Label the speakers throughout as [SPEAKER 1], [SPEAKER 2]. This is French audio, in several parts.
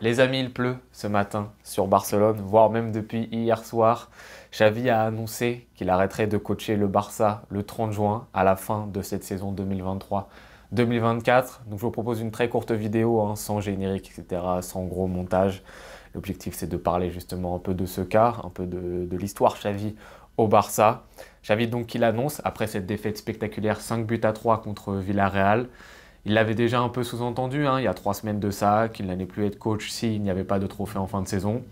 [SPEAKER 1] Les amis, il pleut ce matin sur Barcelone, voire même depuis hier soir. Xavi a annoncé qu'il arrêterait de coacher le Barça le 30 juin à la fin de cette saison 2023-2024. Donc je vous propose une très courte vidéo, sans générique, etc., sans gros montage. L'objectif c'est de parler justement un peu de ce cas, un peu de l'histoire Xavi au Barça. Xavi donc qui l'annonce après cette défaite spectaculaire 5-3 contre Villarreal. Il l'avait déjà un peu sous-entendu, il y a 3 semaines de ça, qu'il n'allait plus être coach s'il n'y avait pas de trophée en fin de saison.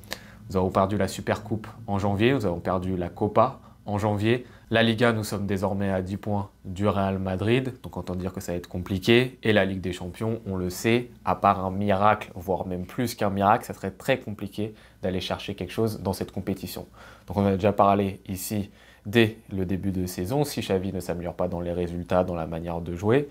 [SPEAKER 1] Nous avons perdu la Supercoupe en janvier, nous avons perdu la Copa en janvier. La Liga, nous sommes désormais à 10 points du Real Madrid, donc autant dire que ça va être compliqué. Et la Ligue des Champions, on le sait, à part un miracle, voire même plus qu'un miracle, ça serait très compliqué d'aller chercher quelque chose dans cette compétition. Donc on en a déjà parlé ici dès le début de saison. Si Xavi ne s'améliore pas dans les résultats, dans la manière de jouer,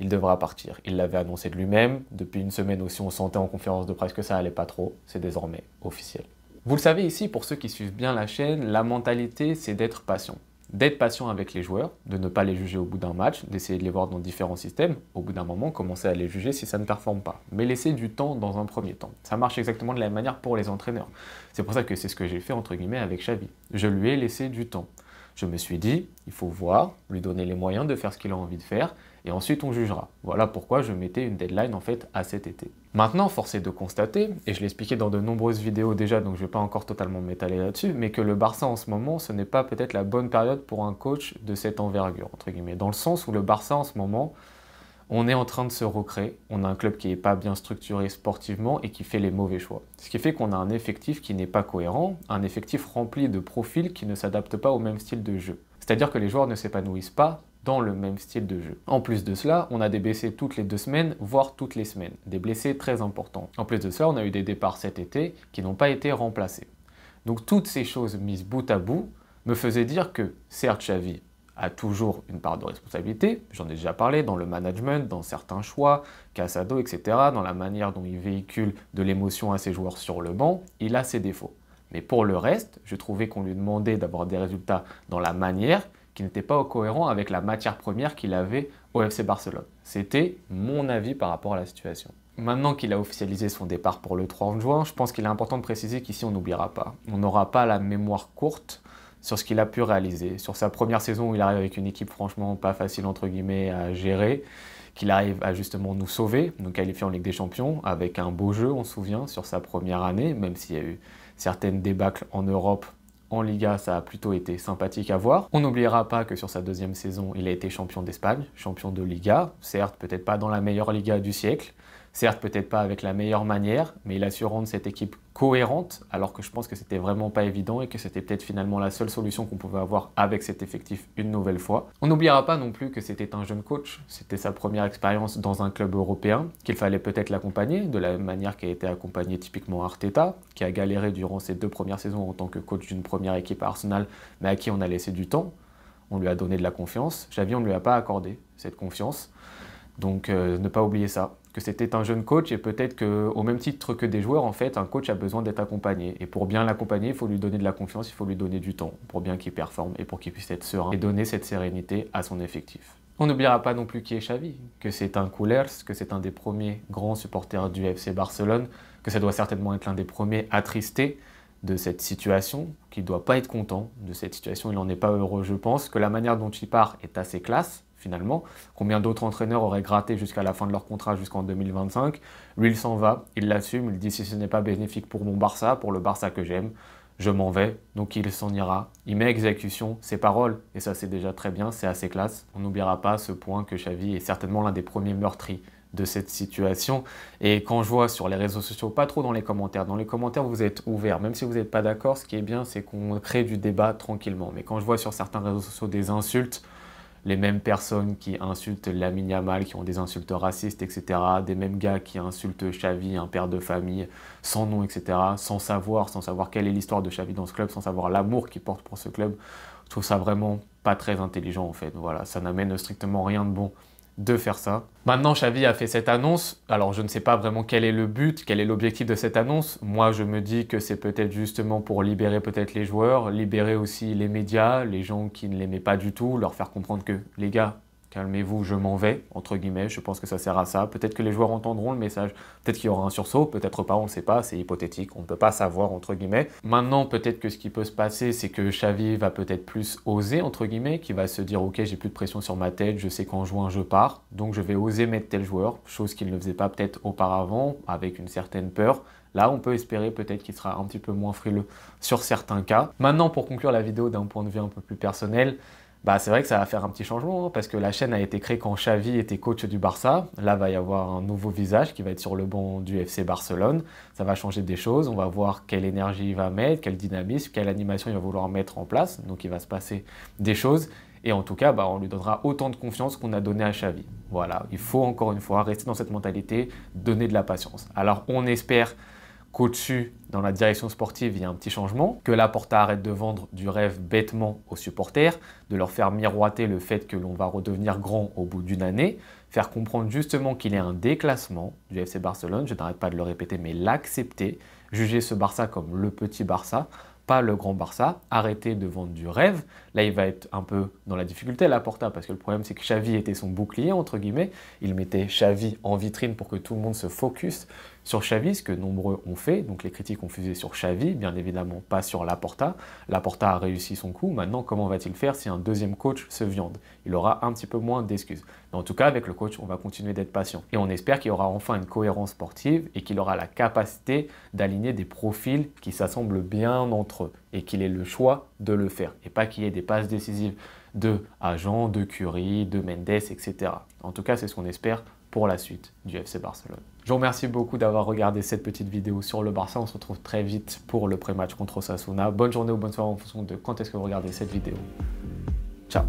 [SPEAKER 1] il devra partir. Il l'avait annoncé de lui-même. Depuis une semaine aussi, on sentait en conférence de presse que ça allait pas trop. C'est désormais officiel. Vous le savez ici, pour ceux qui suivent bien la chaîne, la mentalité, c'est d'être patient. D'être patient avec les joueurs, de ne pas les juger au bout d'un match, d'essayer de les voir dans différents systèmes. Au bout d'un moment, commencer à les juger si ça ne performe pas. Mais laisser du temps dans un premier temps. Ça marche exactement de la même manière pour les entraîneurs. C'est pour ça que c'est ce que j'ai fait, entre guillemets, avec Xavi. Je lui ai laissé du temps. Je me suis dit, il faut voir, lui donner les moyens de faire ce qu'il a envie de faire, et ensuite on jugera. Voilà pourquoi je mettais une deadline en fait à cet été. Maintenant, force est de constater, et je l'ai expliqué dans de nombreuses vidéos déjà, donc je ne vais pas encore totalement m'étaler là-dessus, mais que le Barça en ce moment, ce n'est pas peut-être la bonne période pour un coach de cette envergure, entre guillemets, dans le sens où le Barça en ce moment, on est en train de se recréer, on a un club qui n'est pas bien structuré sportivement et qui fait les mauvais choix. Ce qui fait qu'on a un effectif qui n'est pas cohérent, un effectif rempli de profils qui ne s'adaptent pas au même style de jeu. C'est-à-dire que les joueurs ne s'épanouissent pas dans le même style de jeu. En plus de cela, on a des blessés toutes les 2 semaines, voire toutes les semaines. Des blessés très importants. En plus de cela, on a eu des départs cet été qui n'ont pas été remplacés. Donc toutes ces choses mises bout à bout me faisaient dire que, certes, Xavi a toujours une part de responsabilité, j'en ai déjà parlé, dans le management, dans certains choix, Casado, etc., dans la manière dont il véhicule de l'émotion à ses joueurs sur le banc, il a ses défauts. Mais pour le reste, je trouvais qu'on lui demandait d'avoir des résultats dans la manière qui n'était pas cohérent avec la matière première qu'il avait au FC Barcelone. C'était mon avis par rapport à la situation. Maintenant qu'il a officialisé son départ pour le 30 juin, je pense qu'il est important de préciser qu'ici on n'oubliera pas. On n'aura pas la mémoire courte sur ce qu'il a pu réaliser. Sur sa première saison où il arrive avec une équipe franchement pas facile entre guillemets à gérer, qu'il arrive à justement nous sauver, nous qualifier en Ligue des Champions avec un beau jeu, on se souvient, sur sa première année, même s'il y a eu certaines débâcles en Europe. En Liga, ça a plutôt été sympathique à voir. On n'oubliera pas que sur sa deuxième saison, il a été champion d'Espagne, champion de Liga. Certes, peut-être pas dans la meilleure Liga du siècle, certes, peut-être pas avec la meilleure manière, mais il a su rendre cette équipe cohérente, alors que je pense que c'était vraiment pas évident et que c'était peut-être finalement la seule solution qu'on pouvait avoir avec cet effectif une nouvelle fois. On n'oubliera pas non plus que c'était un jeune coach, c'était sa première expérience dans un club européen, qu'il fallait peut-être l'accompagner, de la même manière qu'a été accompagné typiquement Arteta, qui a galéré durant ses 2 premières saisons en tant que coach d'une première équipe à Arsenal, mais à qui on a laissé du temps. On lui a donné de la confiance. Xavi, on ne lui a pas accordé cette confiance. Donc ne pas oublier ça, que c'était un jeune coach et peut-être qu'au même titre que des joueurs, en fait, un coach a besoin d'être accompagné. Et pour bien l'accompagner, il faut lui donner de la confiance, il faut lui donner du temps pour bien qu'il performe et pour qu'il puisse être serein et donner cette sérénité à son effectif. On n'oubliera pas non plus qui est Xavi, que c'est un Culers, que c'est un des premiers grands supporters du FC Barcelone, que ça doit certainement être l'un des premiers attristés de cette situation, qu'il ne doit pas être content de cette situation, il n'en est pas heureux je pense, que la manière dont il part est assez classe finalement. Combien d'autres entraîneurs auraient gratté jusqu'à la fin de leur contrat jusqu'en 2025? Lui il s'en va, il l'assume, il dit si ce n'est pas bénéfique pour mon Barça, pour le Barça que j'aime, je m'en vais, donc il s'en ira. Il met exécution ses paroles, et ça c'est déjà très bien, c'est assez classe. On n'oubliera pas ce point que Xavi est certainement l'un des premiers meurtris de cette situation. Et quand je vois sur les réseaux sociaux, pas trop dans les commentaires vous êtes ouverts, même si vous n'êtes pas d'accord, ce qui est bien c'est qu'on crée du débat tranquillement. Mais quand je vois sur certains réseaux sociaux des insultes, les mêmes personnes qui insultent Lamine Yamal, qui ont des insultes racistes, etc., des mêmes gars qui insultent Xavi, un père de famille, sans nom, etc., sans savoir quelle est l'histoire de Xavi dans ce club, sans savoir l'amour qu'il porte pour ce club, je trouve ça vraiment pas très intelligent en fait. Voilà, ça n'amène strictement rien de bon de faire ça. Maintenant, Xavi a fait cette annonce. Alors, je ne sais pas vraiment quel est le but, quel est l'objectif de cette annonce. Moi, je me dis que c'est peut-être justement pour libérer peut-être les joueurs, libérer aussi les médias, les gens qui ne l'aimaient pas du tout, leur faire comprendre que, les gars, calmez-vous, je m'en vais, entre guillemets, je pense que ça sert à ça. Peut-être que les joueurs entendront le message, peut-être qu'il y aura un sursaut, peut-être pas, on ne sait pas, c'est hypothétique, on ne peut pas savoir, entre guillemets. Maintenant, peut-être que ce qui peut se passer, c'est que Xavi va peut-être plus oser, entre guillemets, qui va se dire, ok, j'ai plus de pression sur ma tête, je sais qu'en juin, je pars, donc je vais oser mettre tel joueur, chose qu'il ne faisait pas peut-être auparavant, avec une certaine peur. Là, on peut espérer peut-être qu'il sera un petit peu moins frileux sur certains cas. Maintenant, pour conclure la vidéo d'un point de vue un peu plus personnel, c'est vrai que ça va faire un petit changement, parce que la chaîne a été créée quand Xavi était coach du Barça. Là, il va y avoir un nouveau visage qui va être sur le banc du FC Barcelone. Ça va changer des choses, on va voir quelle énergie il va mettre, quel dynamisme, quelle animation il va vouloir mettre en place. Donc, il va se passer des choses. Et en tout cas, on lui donnera autant de confiance qu'on a donné à Xavi. Voilà, il faut encore une fois rester dans cette mentalité, donner de la patience. Alors, on espère qu'au-dessus, dans la direction sportive, il y a un petit changement, que Laporta arrête de vendre du rêve bêtement aux supporters, de leur faire miroiter le fait que l'on va redevenir grand au bout d'une année, faire comprendre justement qu'il y a un déclassement du FC Barcelone, je n'arrête pas de le répéter, mais l'accepter, juger ce Barça comme le petit Barça, pas le grand Barça, arrêter de vendre du rêve. Là, il va être un peu dans la difficulté, Laporta, parce que le problème, c'est que Xavi était son bouclier, entre guillemets. Il mettait Xavi en vitrine pour que tout le monde se focus sur Xavi, ce que nombreux ont fait. Donc, les critiques ont fusé sur Xavi, bien évidemment pas sur Laporta. Laporta a réussi son coup. Maintenant, comment va-t-il faire si un deuxième coach se viande? Il aura un petit peu moins d'excuses. Mais en tout cas, avec le coach, on va continuer d'être patient. Et on espère qu'il y aura enfin une cohérence sportive et qu'il aura la capacité d'aligner des profils qui s'assemblent bien entre eux et qu'il ait le choix de le faire. Et pas qu'il y ait des passes décisives de Agent, de Curie, de Mendes, etc. En tout cas, c'est ce qu'on espère pour la suite du FC Barcelone. Je vous remercie beaucoup d'avoir regardé cette petite vidéo sur le Barça. On se retrouve très vite pour le pré-match contre Osasuna. Bonne journée ou bonne soirée en fonction de quand est-ce que vous regardez cette vidéo. Ciao.